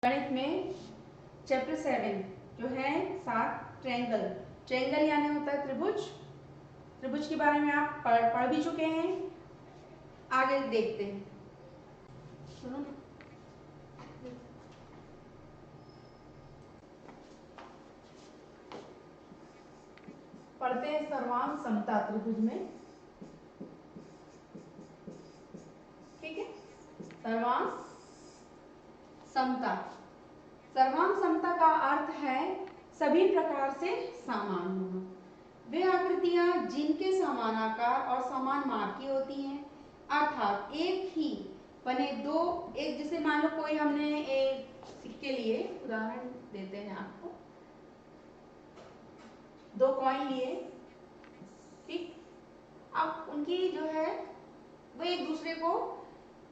गणित में चैप्टर 7 जो है 7 ट्रायंगल यानी होता है त्रिभुज के बारे में आप पढ़ भी चुके हैं। आगे देखते हैं। सुनो पढ़ते हैं सर्वांग समता त्रिभुज में। ठीक है, सर्वांग समता का अर्थ है सभी प्रकार से समान होना। वे आकृतियां जिनके समान आकार और समान माप की होती हैं, अर्थात एक ही बने दो, एक जैसे मान लो कोई हमने इसके लिए उदाहरण देते हैं आपको, दो कॉइन लिए, ठीक, अब उनकी जो है वो एक दूसरे को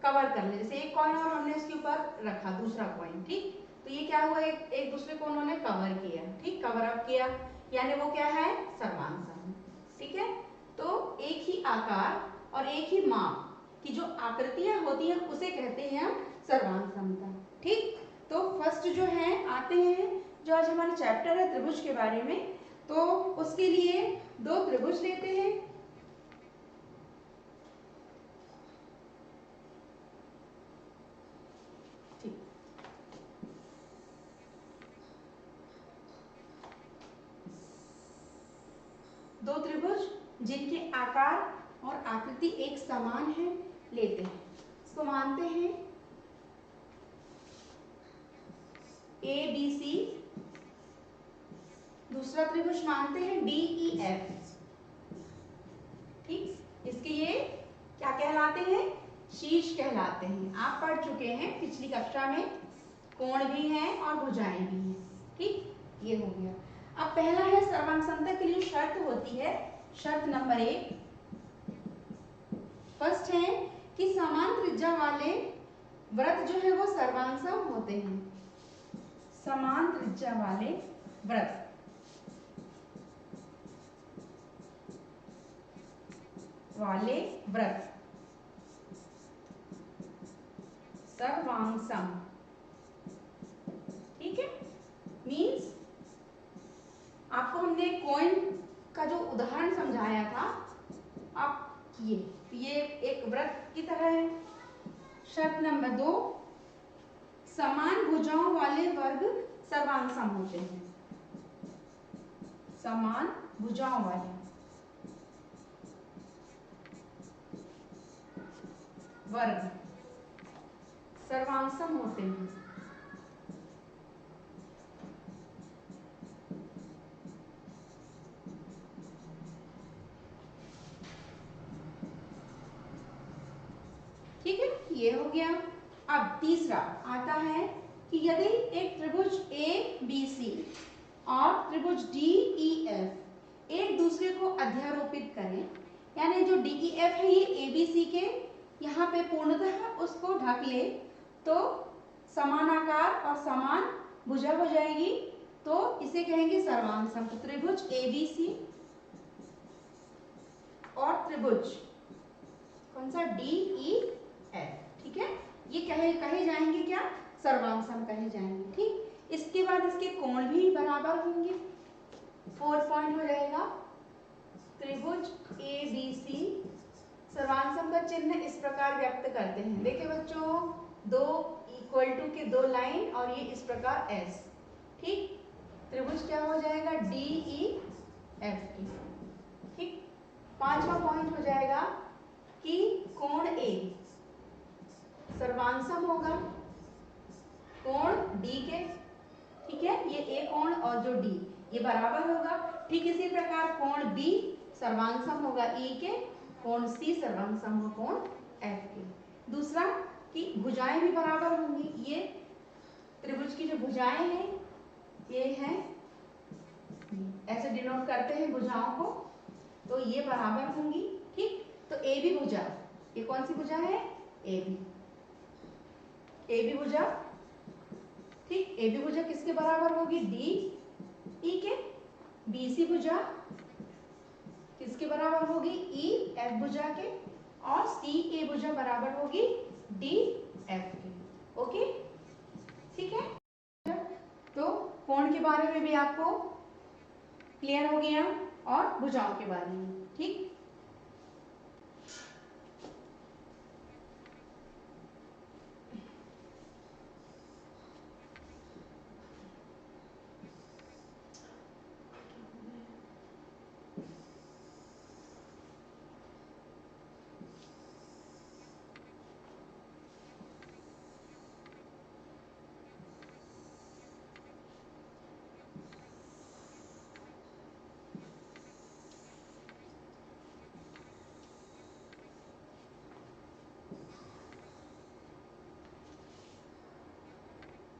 कवर कर ले। जैसे एक कॉइन और हमने इसके ऊपर रखा दूसरा कॉइन, ठीक, तो ये क्या हुआ, एक दूसरे को उन्होंने कवर किया, ठीक, कवर अप किया, यानी वो क्या है, सर्वांग सम। ठीक है, तो एक ही आकार और एक ही माप की जो आकृतियां होती हैं उसे कहते हैं हम सर्वांग समता। ठीक, तो फर्स्ट जो है आते हैं जो आज हमारा चैप्टर है त्रिभुज के बारे में, तो उसके लिए दो त्रिभुज लेते हैं। दो त्रिभुज जिनके आकार और आकृति एक समान है लेते हैं, इसको मानते हैं ए बी सी। दूसरा त्रिभुज मानते हैं डी ई एफ। ठीक, इसके ये क्या कहलाते हैं, शीर्ष कहलाते हैं। आप पढ़ चुके हैं पिछली कक्षा में, कोण भी हैं और भुजाएं भी हैं। ठीक, ये हो गया। अब पहला है सर्वांग समता के लिए शर्त होती है, शर्त नंबर 1 फर्स्ट है कि समान त्रिज्या वाले वृत्त जो है वो सर्वांग सम होते हैं। समान त्रिज्या वाले वृत्त सर्वांग सम। ठीक है, मीन्स आपको हमने कॉइन का जो उदाहरण समझाया था, आप ये एक वृत्त की तरह है। शर्त नंबर 2 समान भुजाओं वाले वर्ग सर्वांग सम होते हैं। समान भुजाओं वाले वर्ग सर्वांग सम होते हैं। ठीक है, ये हो गया। अब तीसरा आता है कि यदि एक त्रिभुज ए बी सी और त्रिभुज डी ई एफ एक दूसरे को अध्यारोपित करें, यानी जो डी ई एफ है ये ए बी सी के यहाँ पे पूर्णतः उसको ढक ले, तो समान आकार और समान भुजा हो जाएगी, तो इसे कहेंगे सर्वांग सम। त्रिभुज ए बी सी और त्रिभुज कौन सा, डी ई एफ। ठीक है, ये कहे जाएंगे क्या, सर्वांग सम कहे जाएंगे। ठीक, इसके बाद इसके कोण भी बराबर होंगे। 4 पॉइंट हो जाएगा। त्रिभुज ए बी सी सर्वांग सम का चिन्ह इस प्रकार व्यक्त करते हैं। देखिए बच्चों, दो इक्वल टू के दो लाइन और ये इस प्रकार एस। ठीक, त्रिभुज क्या हो जाएगा, डी ई एफ की। ठीक, 5वां पॉइंट हो जाएगा कि कोण ए सर्वांग सम होगा कोण डी के। ठीक है, ये ए कोण और जो डी ये बराबर होगा। ठीक इसी प्रकार कोण बी सर्वांग सम होगा ई के, कोण सी सर्वांग सम होगा कोण एफ के। दूसरा कि भुजाएं भी बराबर होंगी। ये त्रिभुज की जो भुजाएं हैं ये हैं, ऐसे डिनोट करते हैं भुजाओं को, तो ये बराबर होंगी। ठीक, तो ए बी भुजा, ये कौन सी भुजा है, ए बी भुजा। ठीक, ए बी भुजा किसके बराबर होगी, डी ई के। बी सी भुजा किसके बराबर होगी, ई एफ भुजा के। और सी ए भुजा बराबर होगी डी एफ के। ओके, ठीक है। बारे में भी आपको क्लियर हो गया और भुजाओं के बारे में। ठीक,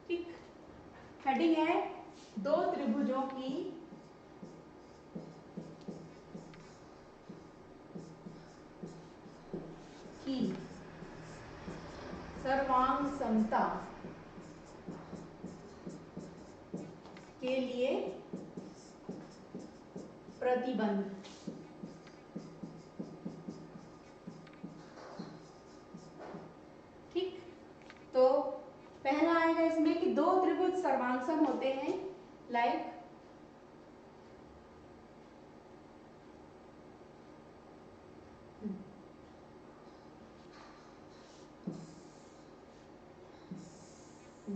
ठीक, हेडिंग है दो त्रिभुजों की सर्वांग समता के लिए प्रतिबंध। ठीक, तो पहला आएगा इसमें कि दो त्रिभुज सर्वांग होते हैं, लाइक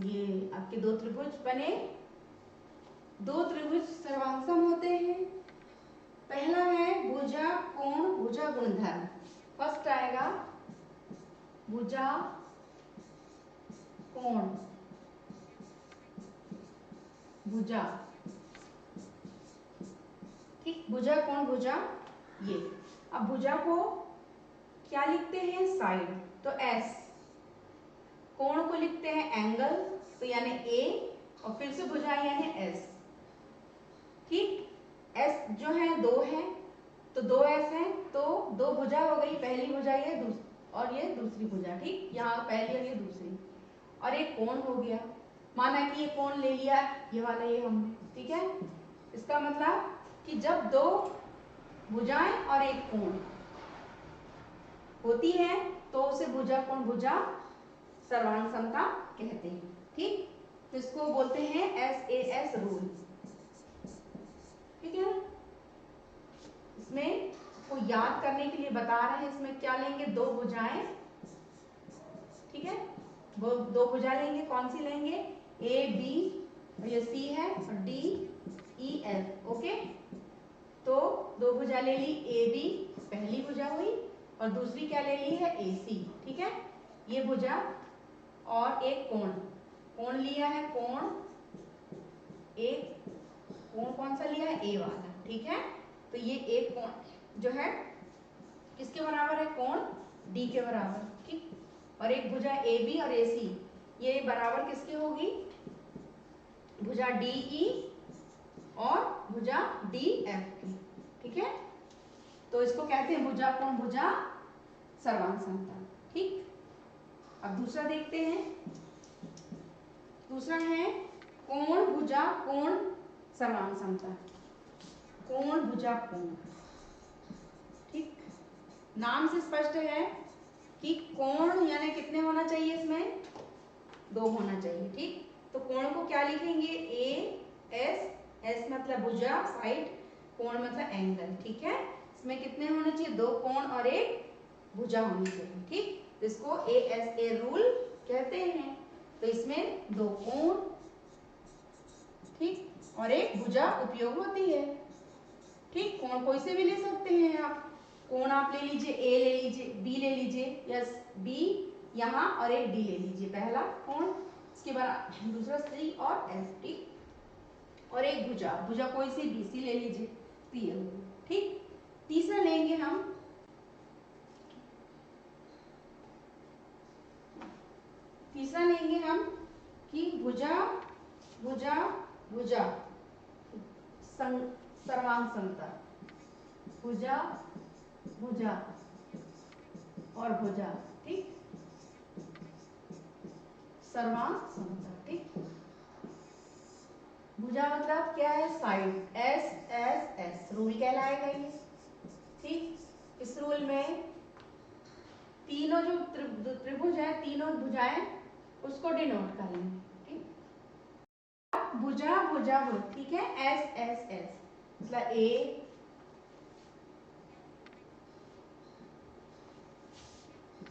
ये आपके दो त्रिभुज बने, दो त्रिभुज सर्वांगसम होते हैं। पहला है भुजा कोण भुजा गुणधर्म। फर्स्ट आएगा भुजा कोण भुजा। ठीक, भुजा कोण भुजा ये। अब भुजा को क्या लिखते हैं, साइड, तो एस। कोण को लिखते हैं एंगल, तो यानी ए, और फिर से भुजा यानी एस। ठीक, एस जो है दो है, तो दो एस है, तो दो भुजा हो गई, पहली भुजा ये और ये दूसरी भुजा। ठीक, यहाँ पहली और ये दूसरी, और एक कोण हो गया। माना कि ये कोण ले लिया, ये वाला ये हमने। ठीक है, इसका मतलब कि जब दो भुजाएं और एक कोण होती है तो उसे भुजा कोण भुजा सर्वांग समता कहते हैं। ठीक, तो इसको बोलते हैं SAS रूल। ठीक है, इसमें को याद करने के लिए बता रहे हैं, इसमें क्या लेंगे, दो भुजाएं। ठीक है, वो दो भुजा लेंगे, कौन सी लेंगे, AB, ये C है, और DEF। ओके, तो दो भुजा ले ली, AB पहली भुजा हुई, और दूसरी क्या ले ली है, AC। ठीक है, ये भुजा और एक कोण, कोण लिया है, कोण एक, कोण कौन सा लिया है, A वाला। ठीक है, तो ये एक कोण जो है किसके बराबर है, कोण D के बराबर। ठीक, और एक भुजा AB और AC, ये बराबर किसकी होगी, भुजा DE और भुजा DF की। ठीक है, तो इसको कहते हैं भुजा कोण भुजा सर्वांग समता। ठीक, अब दूसरा देखते हैं। दूसरा है कोण भुजा कोण सर्वांग समता। कोण भुजा कोण। ठीक, नाम से स्पष्ट है कि कोण यानी कितने होना चाहिए, इसमें दो होना चाहिए। ठीक, तो कोण को क्या लिखेंगे, AS मतलब भुजा साइड, कोण मतलब एंगल। ठीक है, इसमें कितने होने चाहिए, दो कोण और एक भुजा होनी चाहिए। ठीक, तो इसको ASA रूल कहते हैं। तो इसमें दो कोण, ठीक, और एक भुजा उपयोग होती है। ठीक, कोण कोई से भी ले सकते हैं आप, कोण आप ले लीजिए, A ले लीजिए, B ले लीजिए, या B यहाँ और एक D ले लीजिए, पहला कोण, इसके बाद दूसरा C और S। ठीक, और एक भुजा, भुजा कोई सी BC ले लीजिए, तो ये हो। ठीक, तीसरा लेंगे हम, तीसरा लेंगे हम कि भुजा भुजा भुजा सर्वांग समता। भुजा भुजा और भुजा, ठीक, सर्वांग समता। ठीक, भुजा मतलब क्या है, साइड, SSS रूल कहलाएगा ये। ठीक, इस रूल में तीनों जो त्रिभुज है, तीनों भुजाएं उसको डिनोट कर लेंगे। ठीक, भुजा भुजा भुज, ठीक है, एस एस एस मतलब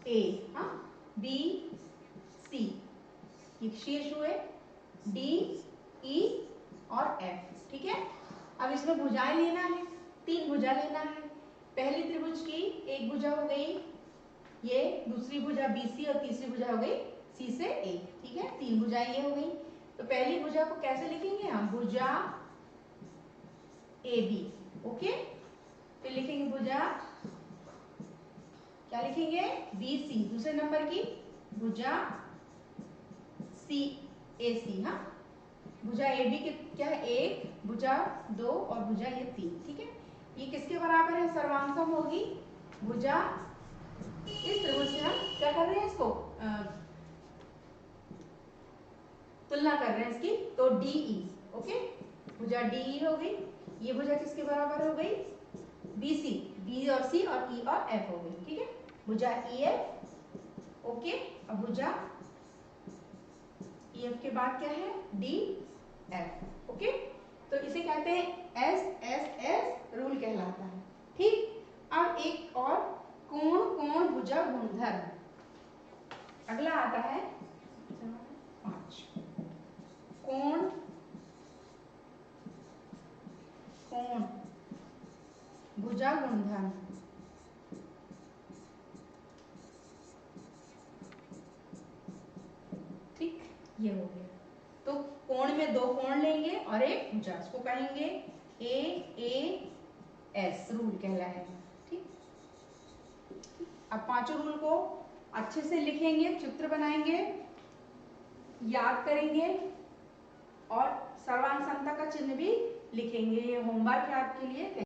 ए, हाँ, बी सी, ये शीर्ष हुए, डी ई और एफ, ठीक है। अब इसमें भुजाएं लेना है, 3 भुजा लेना है। पहली त्रिभुज की एक भुजा हो गई ये, दूसरी भुजा BC और तीसरी भुजा हो गई C से A, ठीक है, 3 भुजाएं ये हो गई। तो पहली भुजा को कैसे लिखेंगे हम, भुजा AB, ओके। फिर लिखेंगे भुजा, क्या लिखेंगे, BC, दूसरे नंबर की भुजा CAC, हाँ, भुजा AB के क्या है, 1, भुजा 2 और भुजा ये 3, ठीक है। ये किसके बराबर है, सर्वांगसम होगी भुजा, इस त्रिभुज से हम क्या कर रहे हैं, इसको तुलना कर रहे हैं इसकी, तो DE, ओके, भुजा DE हो गई। ये भुजा किसके बराबर हो गई, BC, B और C और E और F हो गई, ठीक है, भुजा EF, ओके। अब भुजा EF के बाद क्या है, DF, ओके। तो इसे कहते हैं SSS रूल कहलाता है, ठीक। अब एक और कोण कोण भुजा गुणधर्म, अगला आता है 5, कोण कोण भुजा गुणधर्म, ठीक, ये हो गया। तो कोण में 2 कोण लेंगे और एक भुजा, इसको कहेंगे AAS रूल कहलाएगा, ठीक। अब पांचों रूल को अच्छे से लिखेंगे, चित्र बनाएंगे, याद करेंगे और सर्वांग समता का चिन्ह भी लिखेंगे। ये होमवर्क है आपके लिए।